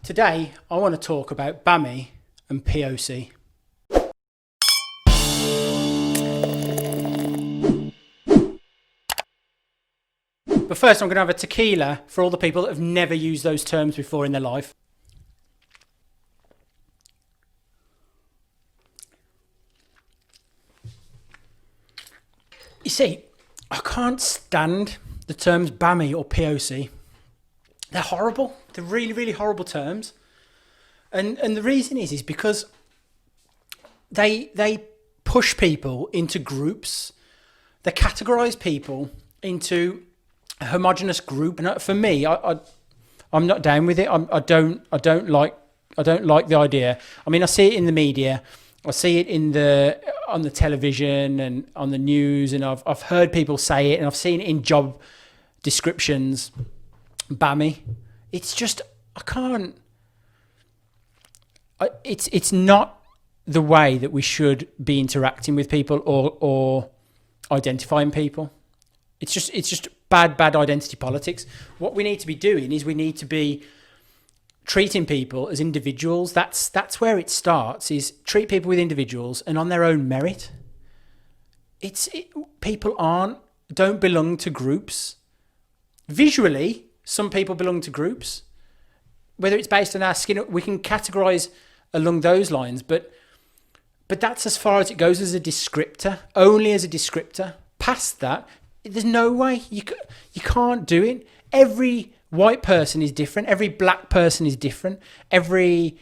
Today, I want to talk about BAME and POC. But first, I'm going to have a tequila for all the people that have never used those terms before in their life. You see, I can't stand the terms BAME or POC. They're horrible. They're really, really horrible terms. And the reason is because they push people into groups. They categorize people into a homogenous group. And for me, I'm not down with it. I don't like the idea. I mean, I see it in the media. I see it on the television and on the news, and I've heard people say it, and I've seen it in job descriptions. BAME. It's just, I can't. It's not the way that we should be interacting with people or identifying people. It's just bad identity politics. What we need to be doing is we need to be treating people as individuals. That's where it starts, is treat people with individuals and on their own merit. People don't belong to groups. Visually, some people belong to groups. Whether it's based on our skin, we can categorize along those lines, but that's as far as it goes as a descriptor, only as a descriptor. Past that, there's no way. You can't do it. Every white person is different. Every black person is different. Every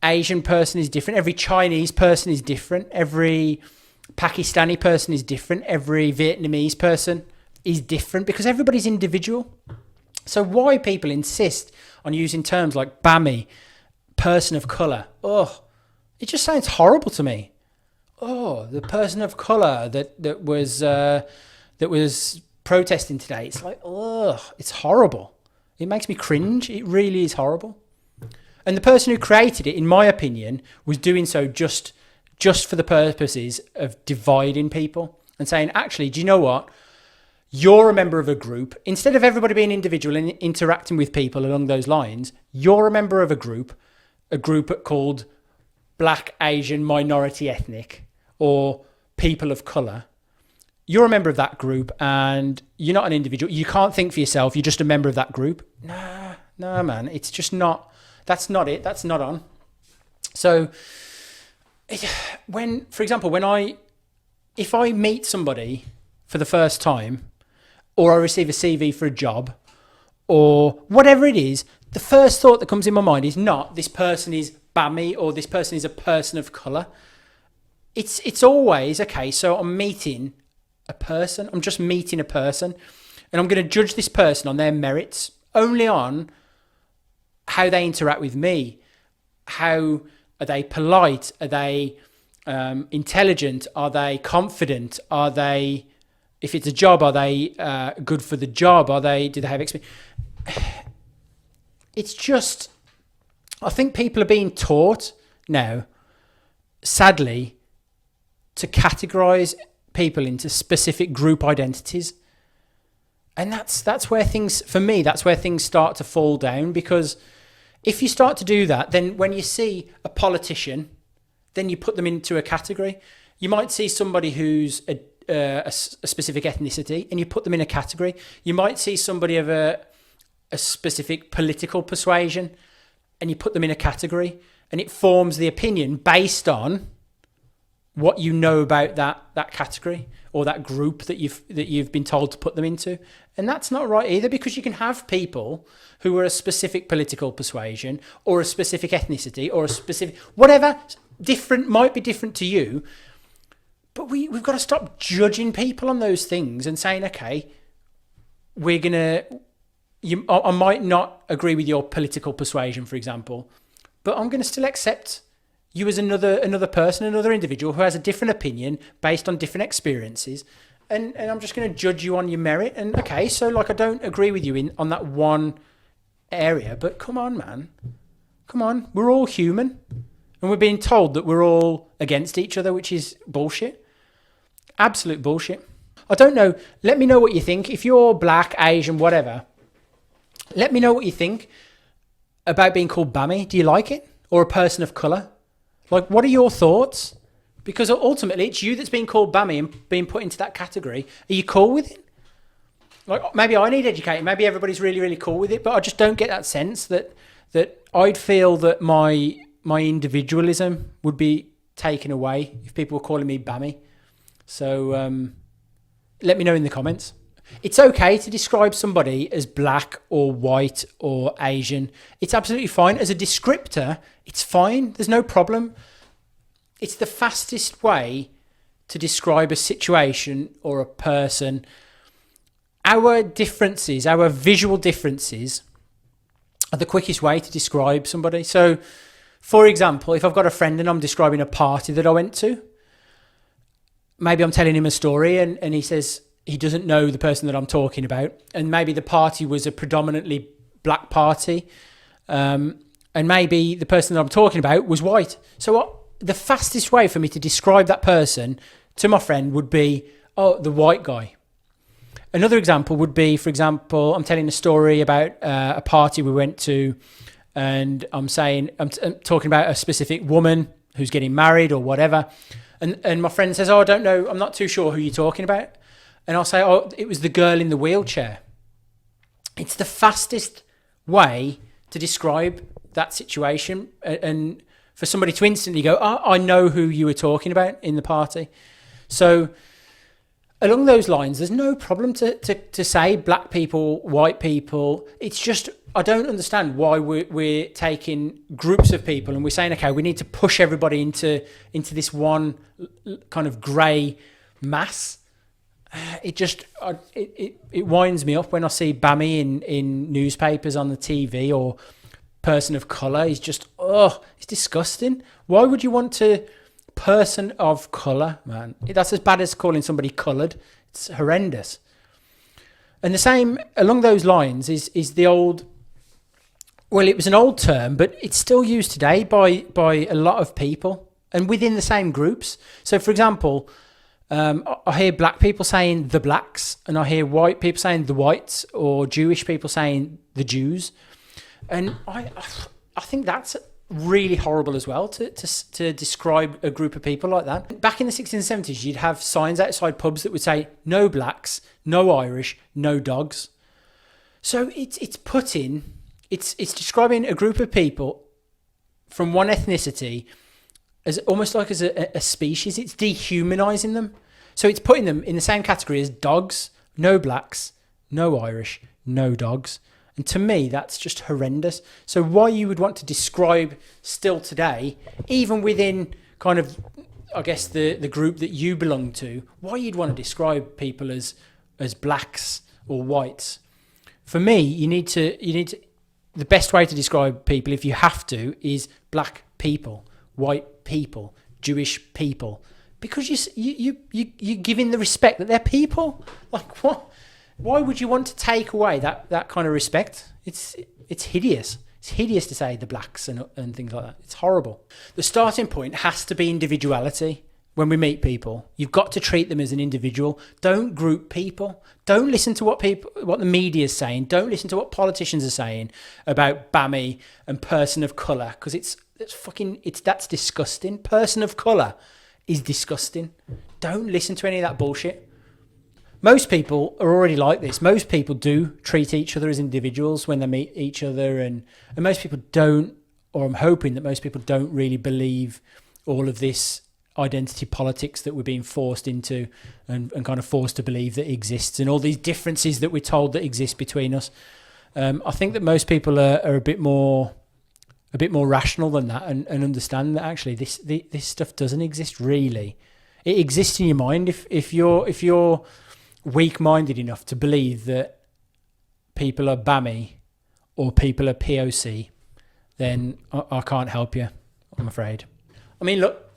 Asian person is different. Every Chinese person is different. Every Pakistani person is different. Every Vietnamese person is different, because everybody's individual. So why people insist on using terms like BAME, person of colour? Oh, it just sounds horrible to me. Oh, the person of colour that was protesting today. It's like, oh, it's horrible. It makes me cringe. It really is horrible. And the person who created it, in my opinion, was doing so just for the purposes of dividing people and saying, actually, do you know what? You're a member of a group. Instead of everybody being individual and interacting with people along those lines, you're a member of a group called Black, Asian, Minority Ethnic, or people of colour. You're a member of that group and you're not an individual. You can't think for yourself. You're just a member of that group. No, man. It's just not. That's not it. That's not on. So for example, if I meet somebody for the first time, or I receive a CV for a job, or whatever it is, the first thought that comes in my mind is not this person is BAME or this person is a person of colour. It's always, okay, so I'm meeting a person. I'm just meeting a person, and I'm going to judge this person on their merits, only on how they interact with me. How are they polite? Are they intelligent? Are they confident? Are they, if it's a job, are they good for the job? Do they have experience? It's just, I think people are being taught now, sadly, to categorize people into specific group identities. And that's where things, for me, that's where things start to fall down, because if you start to do that, then when you see a politician, then you put them into a category. You might see somebody who's a specific ethnicity, and you put them in a category. You might see somebody of a specific political persuasion, and you put them in a category, and it forms the opinion based on what you know about that category or that group that you've been told to put them into. And that's not right either, because you can have people who are a specific political persuasion or a specific ethnicity or a specific whatever, different, might be different to you, but we've got to stop judging people on those things and saying, okay, I might not agree with your political persuasion, for example, but I'm going to still accept you as another person, another individual who has a different opinion based on different experiences, and I'm just going to judge you on your merit. And okay, so like I don't agree with you on that one area, but come on, man, come on, we're all human, and we're being told that we're all against each other, which is bullshit, absolute bullshit. I don't know. Let me know what you think. If you're black, Asian, whatever, let me know what you think. about being called BAME? Do you like it? Or a person of colour? Like, what are your thoughts? Because ultimately, it's you that's being called BAME and being put into that category. Are you cool with it? Like, maybe I need educating. Maybe everybody's really, really cool with it. But I just don't get that sense that I'd feel that my individualism would be taken away if people were calling me BAME. So let me know in the comments. It's okay to describe somebody as black or white or Asian. It's absolutely fine. As a descriptor, it's fine. There's no problem. It's the fastest way to describe a situation or a person. Our differences, our visual differences, are the quickest way to describe somebody. So, for example, if I've got a friend and I'm describing a party that I went to, maybe I'm telling him a story and he says he doesn't know the person that I'm talking about. And maybe the party was a predominantly black party. And maybe the person that I'm talking about was white. So the fastest way for me to describe that person to my friend would be, oh, the white guy. Another example would be, for example, I'm telling a story about a party we went to, and I'm talking about a specific woman who's getting married or whatever. And my friend says, oh, I don't know, I'm not too sure who you're talking about. And I'll say, oh, it was the girl in the wheelchair. It's the fastest way to describe that situation. And for somebody to instantly go, oh, I know who you were talking about in the party. So along those lines, there's no problem to say black people, white people. It's just, I don't understand why we're taking groups of people and we're saying, okay, we need to push everybody into this one kind of grey mass. It just, it winds me up when I see BAME in newspapers on the TV, or person of colour. It's just, it's disgusting. Why would you want to person of colour, man? That's as bad as calling somebody coloured. It's horrendous. And the same along those lines is the old, well, it was an old term, but it's still used today by a lot of people and within the same groups. So, for example, I hear black people saying the blacks, and I hear white people saying the whites, or Jewish people saying the Jews. And I think that's really horrible as well to describe a group of people like that. Back in the 60s and 70s, you'd have signs outside pubs that would say no blacks, no Irish, no dogs. So it's describing a group of people from one ethnicity as almost like as a species. It's dehumanizing them. So it's putting them in the same category as dogs, no blacks, no Irish, no dogs. And to me, that's just horrendous. So why you would want to describe still today, even within kind of, I guess, the group that you belong to, why you'd want to describe people as blacks or whites. For me, you need to, the best way to describe people, if you have to, is black people, white people, Jewish people, because you're giving the respect that they're people. Like, what? Why would you want to take away that kind of respect? It's hideous. It's hideous to say the blacks and things like that. It's horrible. The starting point has to be individuality. When we meet people, you've got to treat them as an individual. Don't group people. Don't listen to what the media is saying. Don't listen to what politicians are saying about BAME and person of colour, because that's disgusting. Person of colour is disgusting. Don't listen to any of that bullshit. Most people are already like this. Most people do treat each other as individuals when they meet each other, and most people don't, or I'm hoping that most people don't really believe all of this identity politics that we're being forced into and kind of forced to believe that exists, and all these differences that we're told that exist between us. I think that most people are a bit more rational than that, and understand that actually this stuff doesn't exist really. It exists in your mind if you're weak-minded enough to believe that people are BAME or people are POC, then I can't help you, I'm afraid. I mean, look,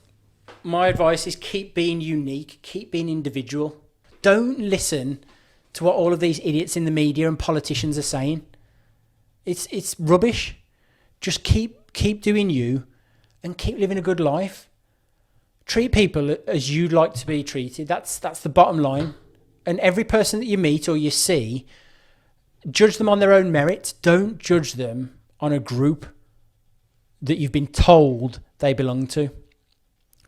my advice is keep being unique, keep being individual. Don't listen to what all of these idiots in the media and politicians are saying. It's rubbish. Just keep doing you and keep living a good life. Treat people as you'd like to be treated. That's the bottom line. And every person that you meet or you see, judge them on their own merit. Don't judge them on a group that you've been told they belong to,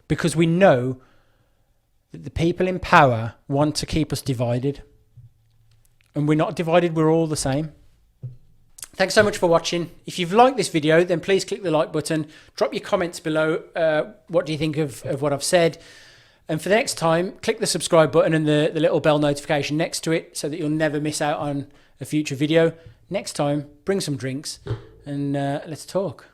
because we know that the people in power want to keep us divided, and we're not divided, we're all the same. Thanks so much for watching. If you've liked this video, then please click the like button. Drop your comments below. What do you think of what I've said? And for the next time, click the subscribe button and the little bell notification next to it so that you'll never miss out on a future video. Next time, bring some drinks and let's talk.